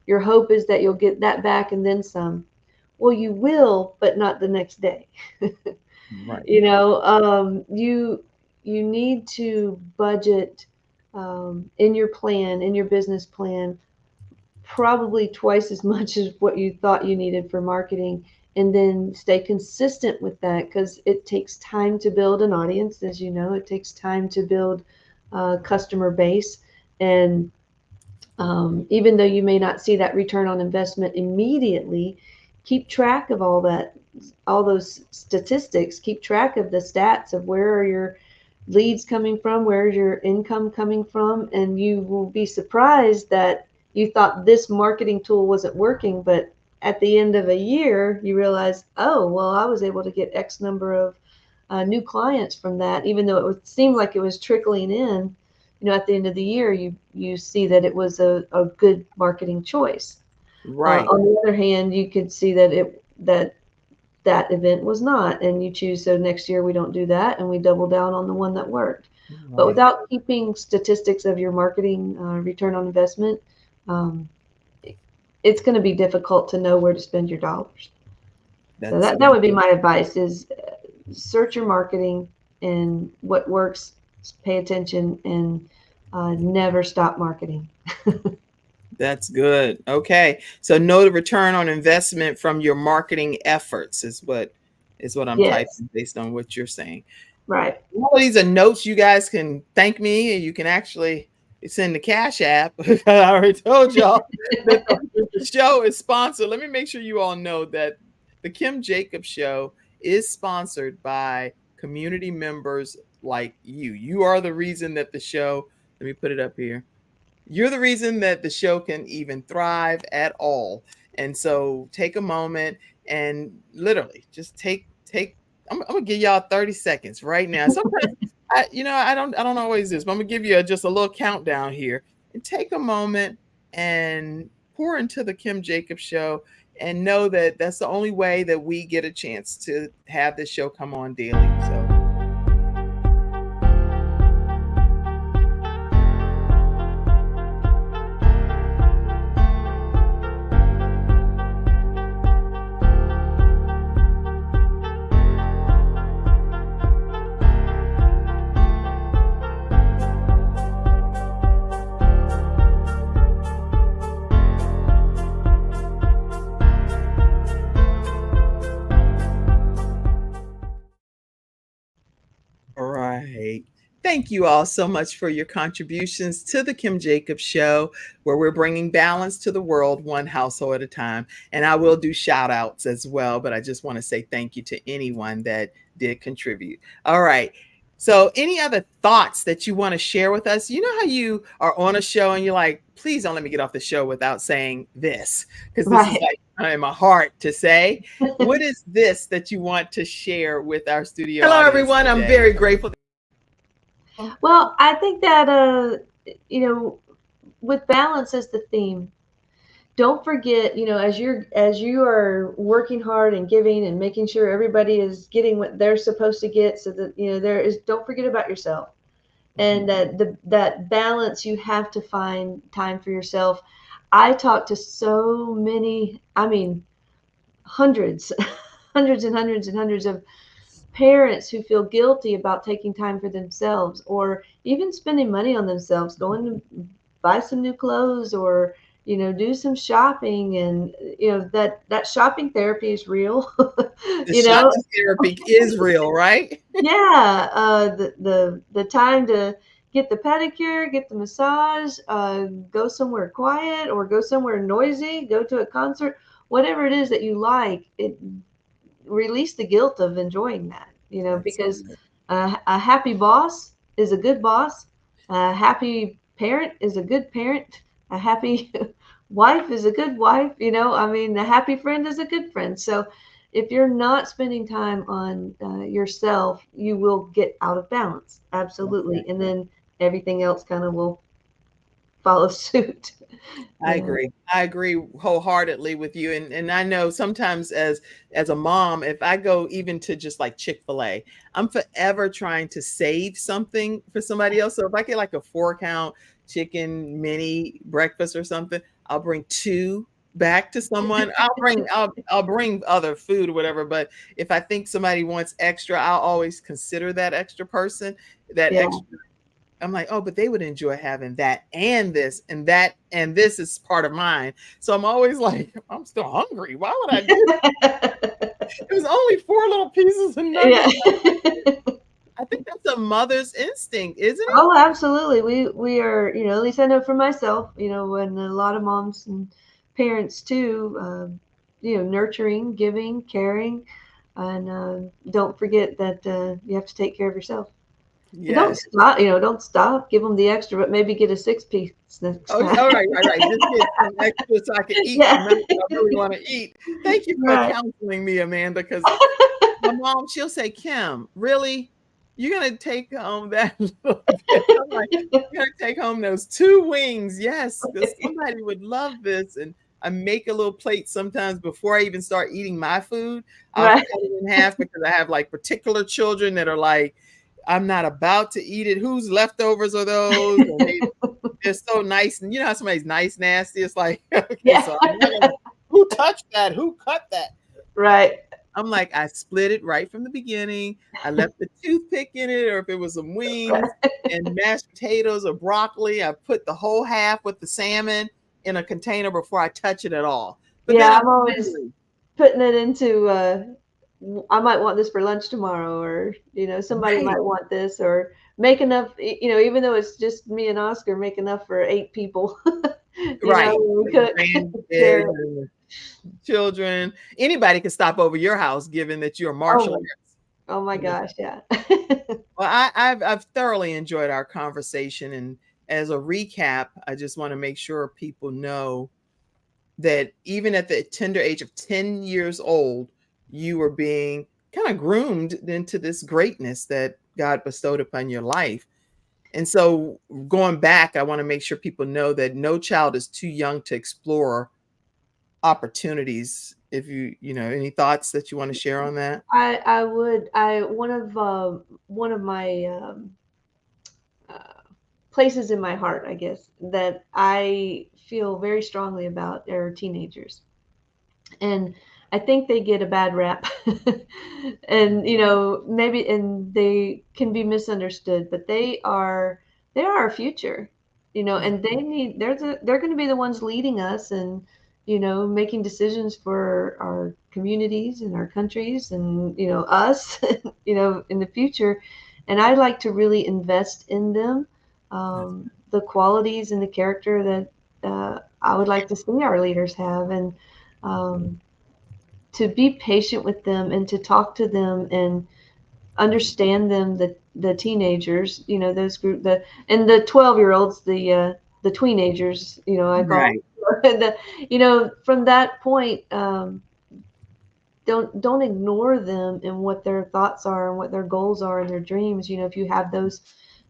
your hope is that you'll get that back and then some. Well, you will, but not the next day. Right. You need to budget in your plan, in your business plan, probably twice as much as what you thought you needed for marketing, and then stay consistent with that, because it takes time to build an audience. As you know, it takes time to build a customer base. And even though you may not see that return on investment immediately, keep track of all those statistics. Keep track of the stats of where are your leads coming from, where's your income coming from, and you will be surprised that you thought this marketing tool wasn't working, but at the end of a year you realize, oh well, I was able to get X number of new clients from that, even though seemed like it was trickling in. At the end of the year, you see that it was a good marketing choice. Right. On the other hand, you could see that event was not, and you choose, so next year we don't do that, and we double down on the one that worked. But Right. without keeping statistics of your marketing return on investment, it's going to be difficult to know where to spend your dollars. So That's that would be my advice: is search your marketing, and what works, pay attention, and never stop marketing. That's good. Okay. So know the return on investment from your marketing efforts is what I'm Yes, typing based on what you're saying. right. All of these are notes. You guys can thank me, and you can actually send the Cash App. I already told y'all that the show is sponsored. Let me make sure you all know that the Kim Jacobs Show is sponsored by community members like you. You are the reason that the show, let me put it up here. You're the reason that the show can even thrive at all. And so take a moment and literally just take I'm gonna give y'all 30 seconds right now. Sometimes I don't always do this, but I'm gonna give you just a little countdown here, and take a moment and pour into the Kim Jacobs Show, and know that that's the only way that we get a chance to have this show come on daily. So all right. Thank you all so much for your contributions to the Kim Jacobs Show, where we're bringing balance to the world one household at a time. And I will do shout outs as well, but I just want to say thank you to anyone that did contribute. All right. So, any other thoughts that you want to share with us? You know how you are on a show and you're like, please don't let me get off the show without saying this, because this is Right. like in my heart to say. What is this that you want to share with our studio? Hello, audience everyone. I'm today? very grateful. Well, I think that with balance as the theme, don't forget, as you are working hard and giving and making sure everybody is getting what they're supposed to get, so that there is, don't forget about yourself. And that balance, you have to find time for yourself. I talk to so many, I mean, hundreds, hundreds and hundreds and hundreds of parents who feel guilty about taking time for themselves, or even spending money on themselves, going to buy some new clothes, or do some shopping. And that shopping therapy is real. The you know shopping therapy is real, right? yeah, the time to get the pedicure, get the massage, go somewhere quiet or go somewhere noisy, go to a concert, whatever it is that you like. It release the guilt of enjoying that, That's because good. a happy boss is a good boss. A happy parent is a good parent. A happy wife is a good wife. I mean, a happy friend is a good friend. So if you're not spending time on yourself, you will get out of balance. That's Absolutely. right. And then everything else kind of will follow suit. I Yeah. agree. I agree wholeheartedly with you. And I know sometimes as a mom, if I go even to just like Chick-fil-A, I'm forever trying to save something for somebody else. So if I get like a 4 count chicken mini breakfast or something, I'll bring two back to someone. I'll bring other food or whatever. But if I think somebody wants extra, I'll always consider that extra person, that Yeah. extra. I'm like, oh, but they would enjoy having that and this and that and this is part of mine. So I'm always like, I'm still hungry. Why would I do? It was only 4 little pieces of Yeah. nuggets. I think that's a mother's instinct, isn't it? Oh, absolutely. We are, at least I know for myself, and a lot of moms and parents too, nurturing, giving, caring, and don't forget that you have to take care of yourself. And don't Yes. stop, don't stop. Give them the extra, but maybe get a 6 piece next Oh, time. all right, right, right. Just get some extra so I can eat the Yeah. amount that I really want to eat. Thank you for Right. counseling me, Amanda, because my mom, she'll say, Kim, really? You're gonna take home that little bit? I'm like, you're gonna take home those 2 wings. Yes, because somebody would love this. And I make a little plate sometimes before I even start eating my food. I'll Right. cut it in half because I have like particular children that are like, I'm not about to eat it. Whose leftovers are those? And they're so nice. And you know how somebody's nice, nasty? It's like, okay, Yeah. so I'm not gonna, who touched that? Who cut that? Right. I'm like, I split it right from the beginning. I left the toothpick in it, or if it was some wings Right. and mashed potatoes or broccoli, I put the whole half with the salmon in a container before I touch it at all. But then Yeah, I'm I'm always hungry. putting it into I might want this for lunch tomorrow, or somebody Right, might want this, or make enough, even though it's just me and Oscar, make enough for 8 people. right. We For the cook, grandkids share. and the children. Anybody can stop over your house, given that you're Oh Marshall. my, oh my You know. gosh, yeah. Well, I've thoroughly enjoyed our conversation, and as a recap, I just want to make sure people know that even at the tender age of 10 years old, you were being kind of groomed into this greatness that God bestowed upon your life. And so going back, I want to make sure people know that no child is too young to explore opportunities. If any thoughts that you want to share on that? I would, one of my uh, places in my heart, I guess, that I feel very strongly about are teenagers. And I think they get a bad rap. And maybe, and they can be misunderstood, but they are our future. And they're going to be the ones leading us, and making decisions for our communities and our countries, and us, in the future. And I'd like to really invest in them, the qualities and the character that I would like to see our leaders have. And um, to be patient with them, and to talk to them and understand them, the teenagers, those group, the 12-year-olds, the teenagers, I call Right. them. From that point, don't ignore them and what their thoughts are and what their goals are and their dreams. If you have those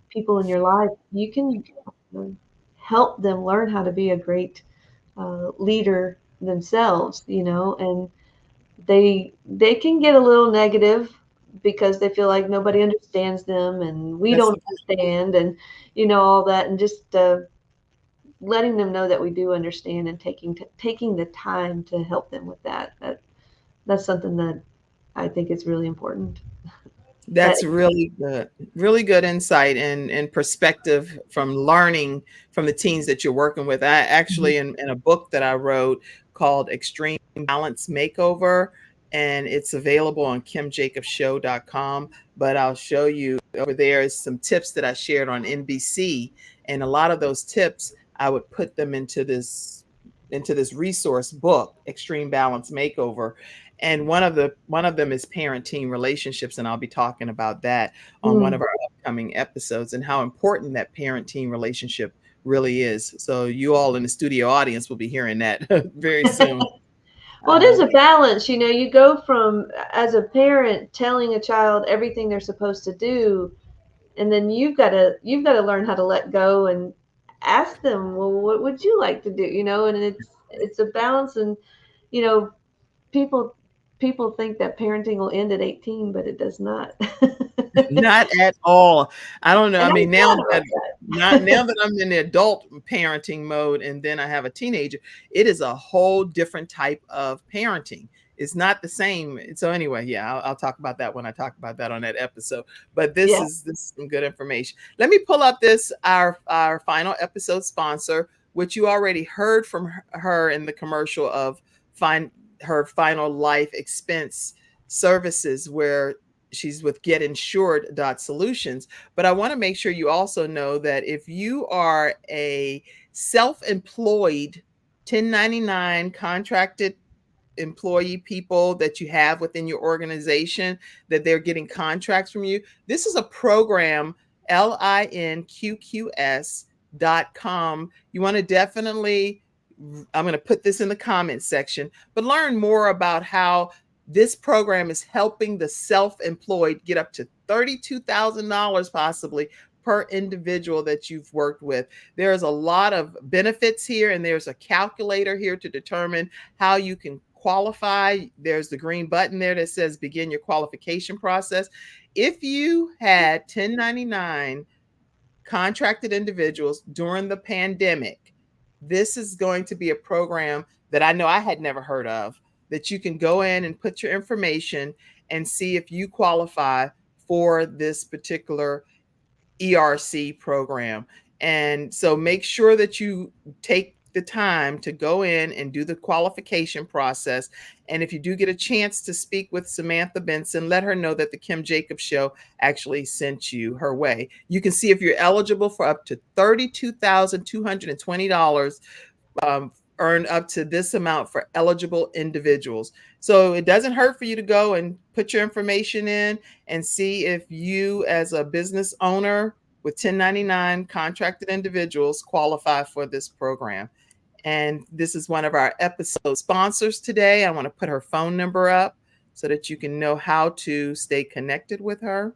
people in your life, you can help them learn how to be a great leader themselves, and they can get a little negative because they feel like nobody understands them and we That's don't the understand, and all that, and just letting them know that we do understand, and taking the time to help them with that's something that I think is really important. That That's really good. Really good insight and perspective from learning from the teens that you're working with. I Mhm. actually, in a book that I wrote called Extreme Balance Makeover, and it's available on kimjacobshow.com. But I'll show you over there is some tips that I shared on NBC. And a lot of those tips, I would put them into this resource book, Extreme Balance Makeover, and one of them is parent-teen relationships, and I'll be talking about that on one Mm. of our upcoming episodes, and how important that parent-teen relationship really is. So you all in the studio audience will be hearing that very soon. Well, it is Uh, a balance. You go from, as a parent, telling a child everything they're supposed to do, and then you've got to learn how to let go and ask them, well, what would you like to do? And it's a balance, and you know people people think that parenting will end at 18, but it does not. Not at all. I don't know. I And I'm mean, now glad that about not now that. that I'm in the adult parenting mode and then I have a teenager, it is a whole different type of parenting. It's not the same. So anyway, yeah, I'll talk about that when I talk about that on that episode. But this Yeah. is this is some good information. Let me pull up this our final episode sponsor, which you already heard from her in the commercial of find her final life expense services, where she's with getinsured.solutions. But I want to make sure you also know that if you are a self-employed 1099 contracted employee, people that you have within your organization, that they're getting contracts from you, this is a program, linqqs.com. You want to definitely, I'm going to put this in the comments section, but learn more about how this program is helping the self-employed get up to $32,000 possibly per individual that you've worked with. There's a lot of benefits here, and there's a calculator here to determine how you can qualify. There's the green button there that says begin your qualification process. If you had 1099 contracted individuals during the pandemic, this is going to be a program that I know I had never heard of, that you can go in and put your information and see if you qualify for this particular ERC program. And so make sure that you take the time to go in and do the qualification process. And if you do get a chance to speak with Samantha Benson, let her know that the Kim Jacobs Show actually sent you her way. You can see if you're eligible for up to $32,220, earn up to this amount for eligible individuals. So it doesn't hurt for you to go and put your information in and see if you, as a business owner with 1099 contracted individuals, qualify for this program. And this is one of our episode sponsors today. I want to put her phone number up so that you can know how to stay connected with her.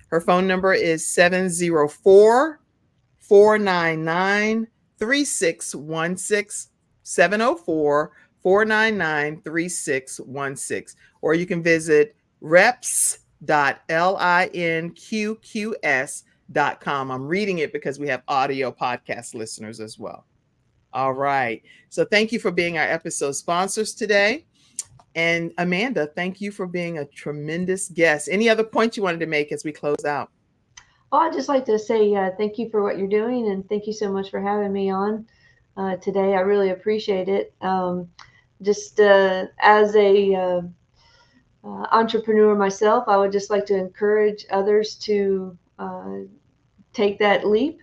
Her phone number is 704 499 3616, 704 499 3616. Or you can visit reps.linqqs.com. I'm reading it because we have audio podcast listeners as well. All right. So thank you for being our episode sponsors today. And Amanda, thank you for being a tremendous guest. Any other points you wanted to make as we close out? Well, I'd just like to say thank you for what you're doing, and thank you so much for having me on today. I really appreciate it. Just as a entrepreneur myself, I would just like to encourage others to take that leap,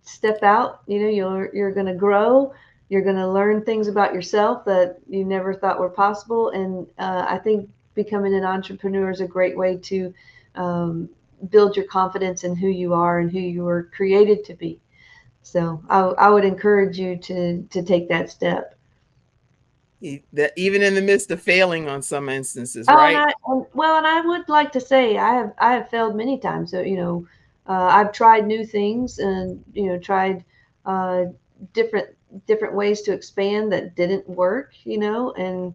step out. You're going to grow. You're going to learn things about yourself that you never thought were possible. And I think becoming an entrepreneur is a great way to build your confidence in who you are and who you were created to be. So I would encourage you to take that step. That even in the midst of failing on some instances, Oh, right? and I would like to say I have failed many times. So I've tried new things, and tried different ways to expand that didn't work, and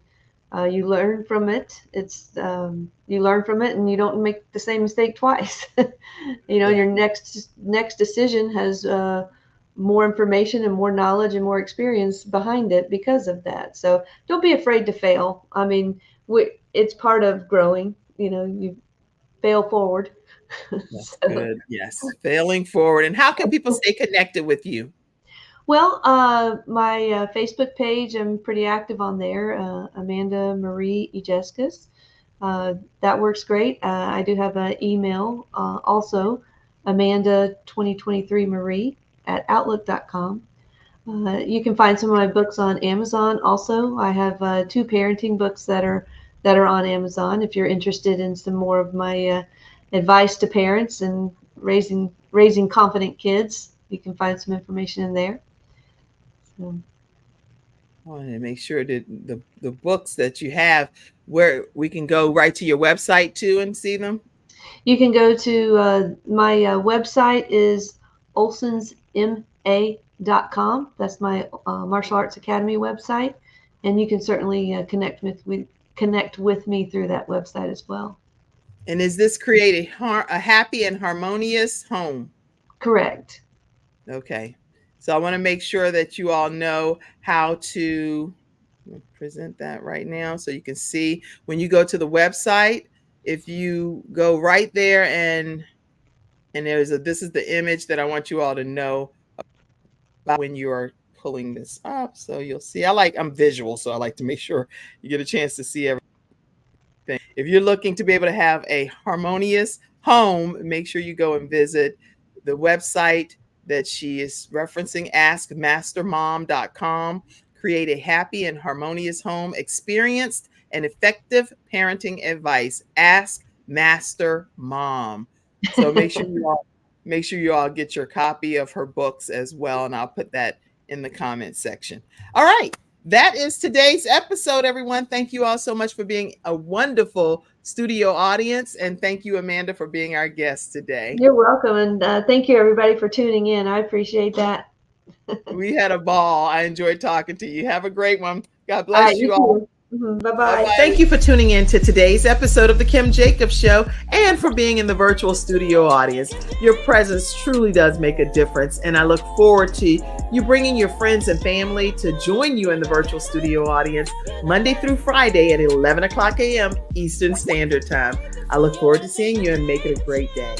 you learn from it. You learn from it, and you don't make the same mistake twice. Your next decision has more information and more knowledge and more experience behind it because of that. So don't be afraid to fail. I mean, it's part of growing. You fail forward. That's good. Yes. Failing forward. And how can people stay connected with you? Well, my Facebook page, I'm pretty active on there, Amanda Marie Llescas. That works great. I do have an email also, Amanda2023Marie@outlook.com. You can find some of my books on Amazon also. I have 2 parenting books that are on Amazon if you're interested in some more of my advice to parents and raising confident kids. You can find some information in there. So. I want to make sure that the books that you have, where we can go right to your website too and see them. You can go to my website is olsonsma.com. That's my martial arts academy website, and you can certainly connect with me through that website as well. And is this create a happy and harmonious home? Correct. Okay. So I want to make sure that you all know how to present that right now so you can see when you go to the website. If you go right there and this is the image that I want you all to know about when you are pulling this up. So you'll see, I'm visual, so I like to make sure you get a chance to see everything. If you're looking to be able to have a harmonious home, make sure you go and visit the website that she is referencing, askmastermom.com. Create a happy and harmonious home, experienced and effective parenting advice. Ask Master Mom. So make sure you all get your copy of her books as well, and I'll put that in the comment section. All right. That is today's episode, everyone. Thank you all so much for being a wonderful studio audience. And thank you, Amanda, for being our guest today. You're welcome. And thank you, everybody, for tuning in. I appreciate that. We had a ball. I enjoyed talking to you. Have a great one. God bless you all. Bye-bye. Thank you for tuning in to today's episode of The Kim Jacobs Show and for being in the virtual studio audience. Your presence truly does make a difference, and I look forward to you bringing your friends and family to join you in the virtual studio audience Monday through Friday at 11 o'clock a.m. Eastern Standard Time. I look forward to seeing you and make it a great day.